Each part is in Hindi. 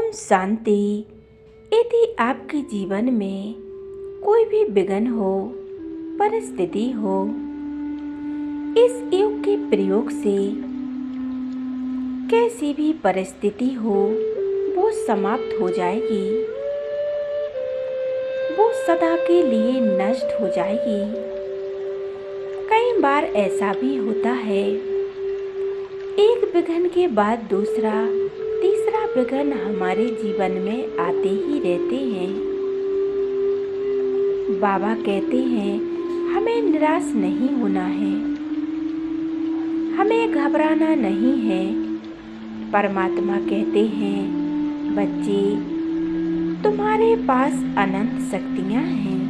ओम शांति। यदि आपके जीवन में कोई भी विघ्न हो, परिस्थिति हो, इस योग के प्रयोग से कैसी भी परिस्थिति हो वो समाप्त हो जाएगी, वो सदा के लिए नष्ट हो जाएगी। कई बार ऐसा भी होता है, एक विघ्न के बाद दूसरा तीसरा विघ्न हमारे जीवन में आते ही रहते हैं। बाबा कहते हैं हमें निराश नहीं होना है, हमें घबराना नहीं है। परमात्मा कहते हैं बच्चे, तुम्हारे पास अनंत शक्तियाँ हैं,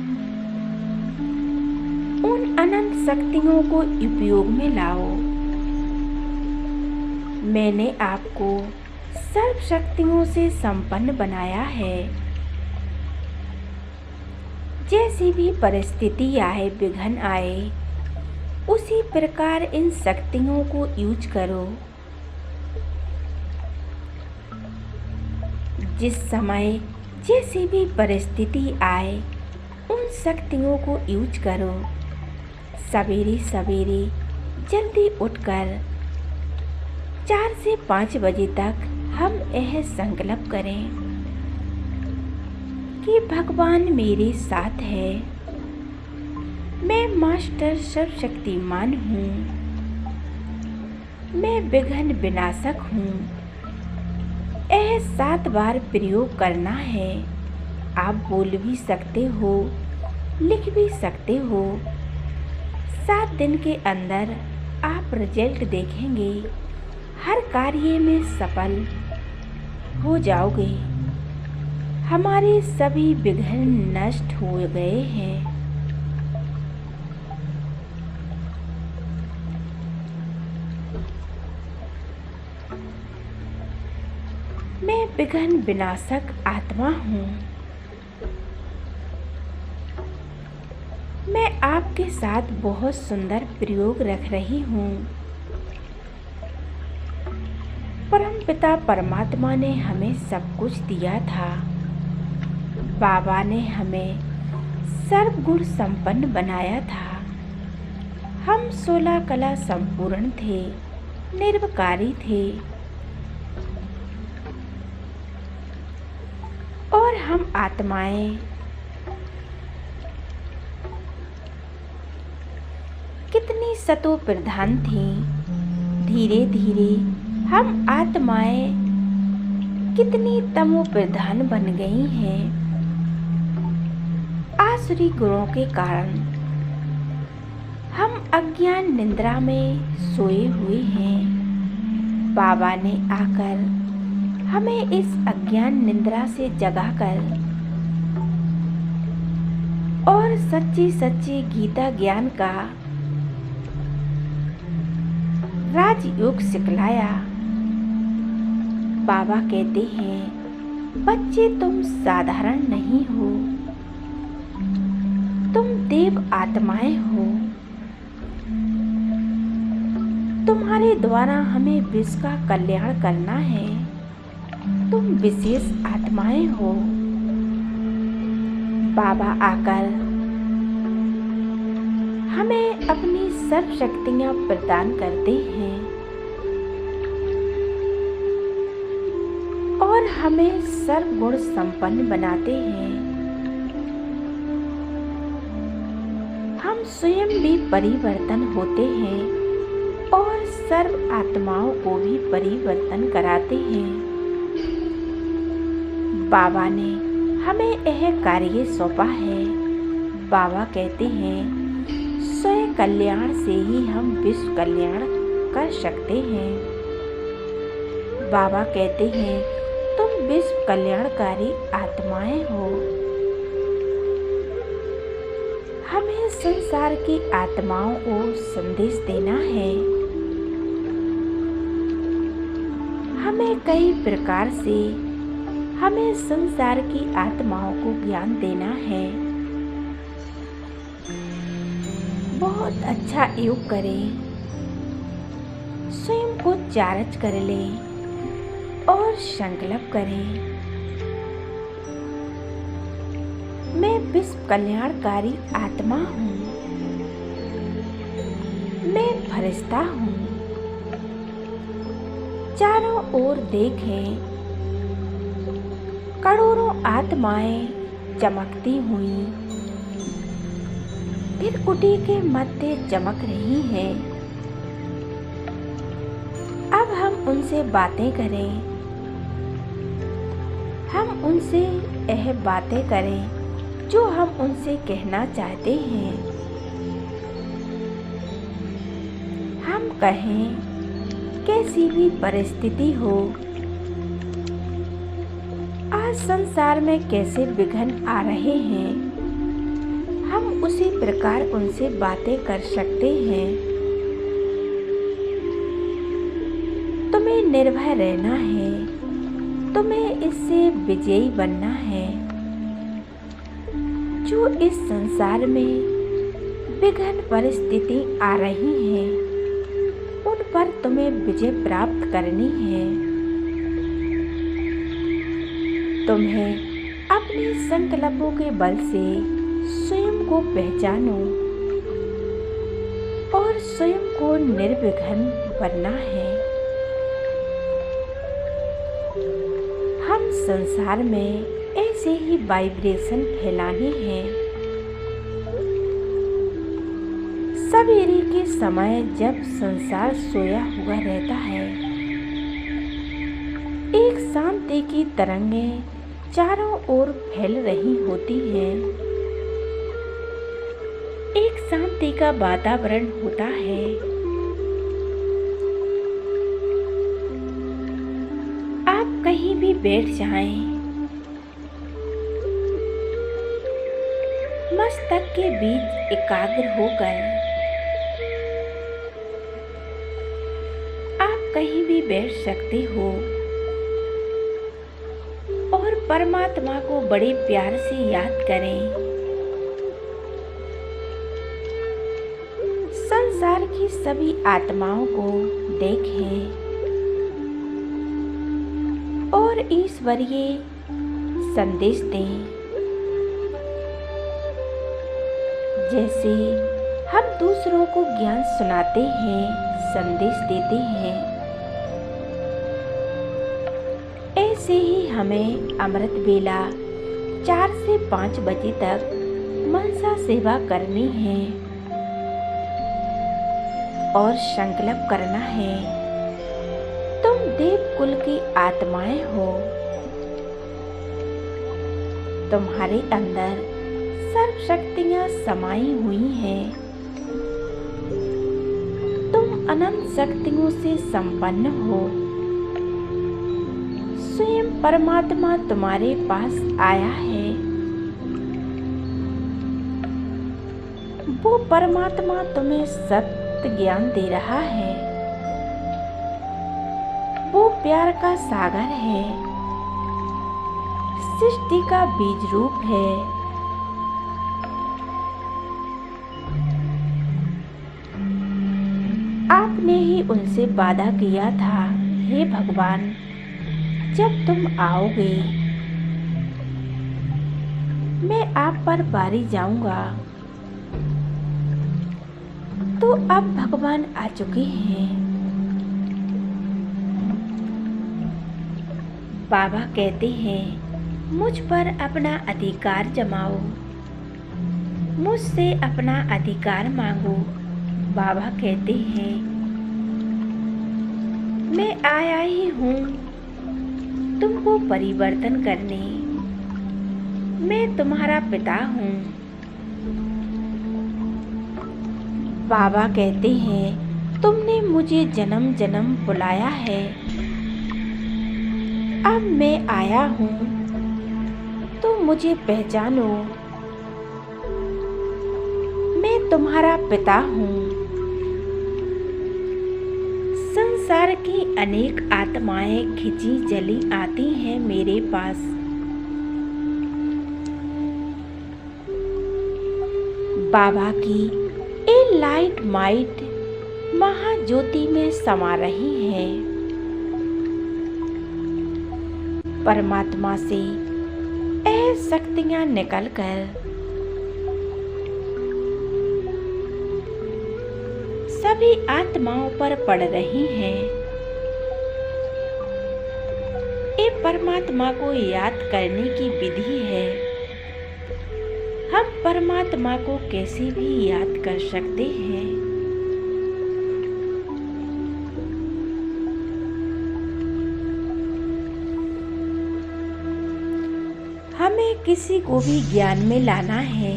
उन अनंत शक्तियों को उपयोग में लाओ। मैंने आपको सर्व शक्तियों से संपन्न बनाया है। जैसी भी परिस्थिति आए, विघ्न आए, उसी प्रकार इन शक्तियों को यूज करो। जिस समय जैसी भी परिस्थिति आए, उन शक्तियों को यूज करो। सवेरे सवेरे जल्दी उठकर 4 से 5 बजे तक हम यह संकल्प करें कि भगवान मेरे साथ है, मैं मास्टर सर्वशक्तिमान हूँ, मैं विघ्न विनाशक हूँ। यह 7 बार प्रयोग करना है। आप बोल भी सकते हो, लिख भी सकते हो। 7 दिन के अंदर आप रिजल्ट देखेंगे, हर कार्य में सफल हो जाओगे। हमारे सभी विघ्न नष्ट हो गए हैं। मैं विघ्न विनाशक आत्मा हूँ। मैं आपके साथ बहुत सुंदर प्रयोग रख रही हूँ। परमपिता परमात्मा ने हमें सब कुछ दिया था। बाबा ने हमें सर्वगुण संपन्न बनाया था। हम 16 कला संपूर्ण थे, निर्विकारी थे, और हम आत्माएं कितनी सतो प्रधान थीं। धीरे धीरे हम आत्माएं कितनी तमो प्रधान बन गई हैं। आसुरी गुणों के कारण हम अज्ञान निद्रा में सोए हुए हैं। बाबा ने आकर हमें इस अज्ञान निद्रा से जगाकर और सच्ची सच्ची गीता ज्ञान का राजयोग सिखलाया। बाबा कहते हैं बच्चे, तुम साधारण नहीं हो, तुम देव आत्माएं हो। तुम्हारे द्वारा हमें विश्व का कल्याण करना है। तुम विशेष आत्माएं हो। बाबा आकर हमें अपनी सर्व शक्तियां प्रदान करते हैं और हमें सर्वगुण संपन्न बनाते हैं। हम स्वयं भी परिवर्तन होते हैं और सर्व आत्माओं को भी परिवर्तन कराते हैं। बाबा ने हमें यह कार्य सौंपा है। बाबा कहते हैं स्वयं कल्याण से ही हम विश्व कल्याण कर सकते हैं। बाबा कहते हैं तुम विश्व कल्याणकारी आत्माएं हो। हमें संसार की आत्माओं को संदेश देना है। हमें कई प्रकार से हमें संसार की आत्माओं को ज्ञान देना है। बहुत अच्छा योग करें, स्वयं को चार्ज कर लें और संकल्प करें मैं विश्व कल्याणकारी आत्मा हूँ। मैं फरिश्ता हूँ। चारों ओर देखें, करोड़ों आत्माएं चमकती हुई फिर कुटी के मध्य चमक रही हैं। अब हम उनसे बातें करें। हम उनसे यह बातें करें जो हम उनसे कहना चाहते हैं। हम कहें, कैसी भी परिस्थिति हो, आज संसार में कैसे विघ्न आ रहे हैं, हम उसी प्रकार उनसे बातें कर सकते हैं। तुम्हें निर्भय रहना है। तुम्हें इससे विजयी बनना है। जो इस संसार में विघ्न परिस्थिति आ रही हैं, उन पर तुम्हें विजय प्राप्त करनी है। तुम्हें अपने संकल्पों के बल से स्वयं को पहचानो और स्वयं को निर्विघ्न बनना है। हम संसार में ऐसे ही वाइब्रेशन फैलाने हैं। सवेरे के समय जब संसार सोया हुआ रहता है, एक शांति की तरंगें चारों ओर फैल रही होती हैं। एक शांति का वातावरण होता है। आप कहीं भी बैठ जाएं, मस्तक के बीच एकाग्र होकर आप कहीं भी बैठ सकते हो और परमात्मा को बड़े प्यार से याद करें। संसार की सभी आत्माओं को देखें और ईश्वरीय संदेश दें। जैसे हम दूसरों को ज्ञान सुनाते हैं, संदेश देते हैं, ऐसे ही हमें अमृत बेला 4 से 5 बजे तक मनसा सेवा करनी है और संकल्प करना है। तुम देव कुल की आत्माएं हो। तुम्हारे अंदर सर्व शक्तियां समाई हुई हैं। तुम अनंत शक्तियों से संपन्न हो। स्वयं परमात्मा तुम्हारे पास आया है। वो परमात्मा तुम्हें सत्य ज्ञान दे रहा है। वो प्यार का सागर है, सृष्टि का बीज रूप है। आपने ही उनसे वादा किया था, हे भगवान, जब तुम आओगे मैं आप पर बारी जाऊंगा। तो अब भगवान आ चुके हैं। बाबा कहते हैं, मुझ पर अपना अधिकार जमाओ, मुझसे अपना अधिकार मांगो। बाबा कहते हैं, मैं आया ही हूँ तुमको परिवर्तन करने। मैं तुम्हारा पिता हूँ। बाबा कहते हैं, तुमने मुझे जन्म जन्म बुलाया है। अब मैं आया हूँ तो मुझे पहचानो। मैं तुम्हारा पिता हूँ। संसार की अनेक आत्माएं खिंची जली आती हैं मेरे पास। बाबा की ए लाइट माइट महाज्योति में समा रही हैं। परमात्मा से यह शक्तियां निकलकर सभी आत्माओं पर पड़ रही हैं। ये परमात्मा को याद करने की विधि है। हम परमात्मा को कैसे भी याद कर सकते हैं। हमें किसी को भी ज्ञान में लाना है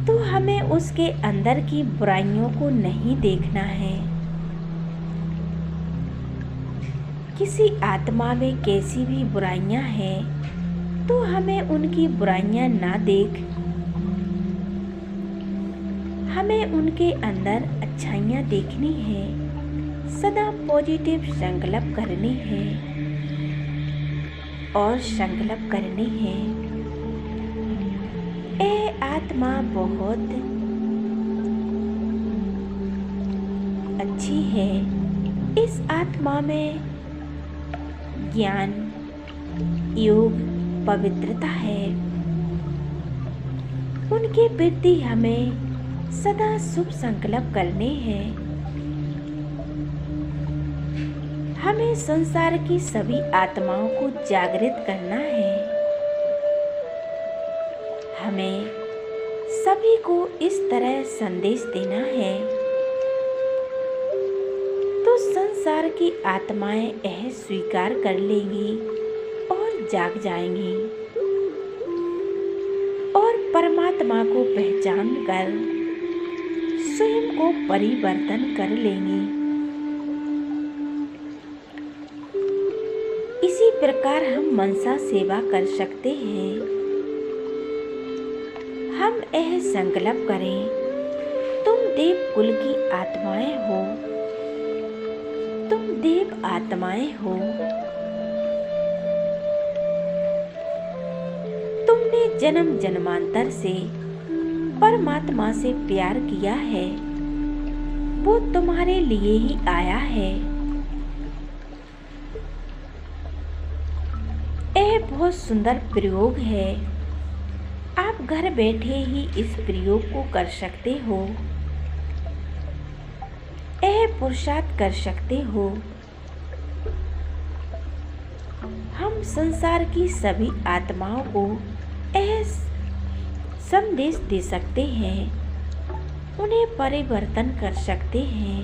तो हमें उसके अंदर की बुराइयों को नहीं देखना है। किसी आत्मा में कैसी भी बुराइयां हैं तो हमें उनकी बुराइयां ना देख, हमें उनके अंदर अच्छाइयां देखनी है, सदा पॉजिटिव संकल्प करने हैं और संकल्प करने हैं। ये आत्मा बहुत अच्छी है। इस आत्मा में ज्ञान, योग, पवित्रता है। उनके प्रति हमें सदा शुभ संकल्प करने हैं। हमें संसार की सभी आत्माओं को जागृत करना है। हमें सभी को इस तरह संदेश देना है तो संसार की आत्माएं यह स्वीकार कर लेंगी और जाग जाएंगी और परमात्मा को पहचान कर स्वयं को परिवर्तन कर लेंगी। इसी प्रकार हम मनसा सेवा कर सकते हैं। हम यह संकल्प करें, तुम देव कुल की आत्माएं हो, तुम देव आत्माएं हो। तुमने जन्म जन्मांतर से परमात्मा से प्यार किया है, वो तुम्हारे लिए ही आया है। यह बहुत सुंदर प्रयोग है। आप घर बैठे ही इस प्रयोग को कर सकते हो। यह पुरुषार्थ कर सकते हो। हम संसार की सभी आत्माओं को यह संदेश दे सकते हैं, उन्हें परिवर्तन कर सकते हैं।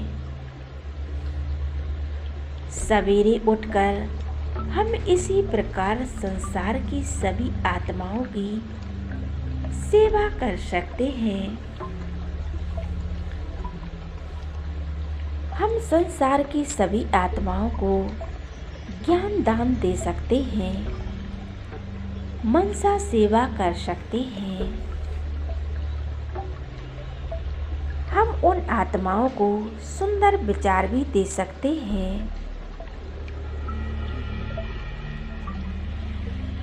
सवेरे उठकर हम इसी प्रकार संसार की सभी आत्माओं की सेवा कर सकते हैं। हम संसार की सभी आत्माओं को ज्ञान दान दे सकते हैं, मनसा सेवा कर सकते हैं। हम उन आत्माओं को सुंदर विचार भी दे सकते हैं।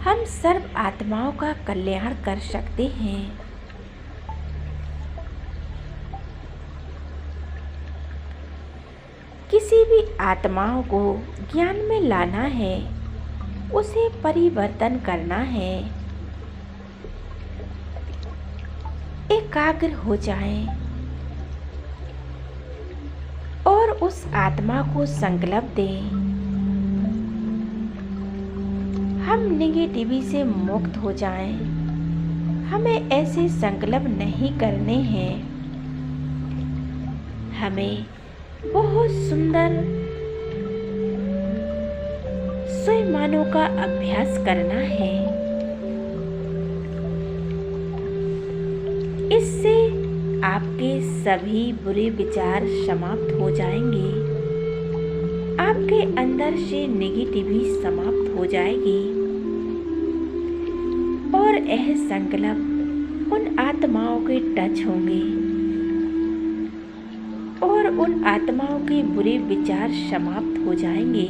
हम सर्व आत्माओं का कल्याण कर सकते हैं। किसी भी आत्माओं को ज्ञान में लाना है, उसे परिवर्तन करना है। एकाग्र हो जाएं और उस आत्मा को संकल्प दें, हम नेगेटिविटी से मुक्त हो जाएं। हमें ऐसे संकल्प नहीं करने हैं। हमें बहुत सुंदर स्वयंमानों का अभ्यास करना है। इससे आपके सभी बुरे विचार समाप्त हो जाएंगे। आपके अंदर से नेगेटिविटी समाप्त हो जाएगी और यह संकल्प उन आत्माओं के टच होंगे और उन आत्माओं के बुरे विचार समाप्त हो जाएंगे।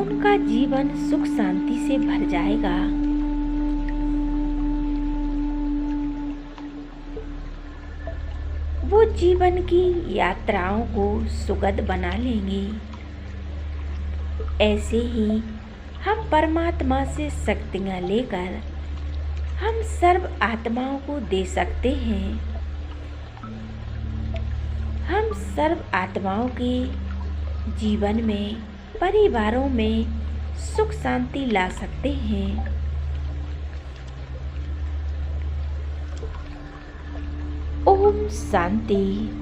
उनका जीवन सुख शांति से भर जाएगा। वो जीवन की यात्राओं को सुखद बना लेंगी। ऐसे ही हम परमात्मा से शक्तियाँ लेकर हम सर्व आत्माओं को दे सकते हैं। हम सर्व आत्माओं के जीवन में, परिवारों में सुख शांति ला सकते हैं। ओम शांति।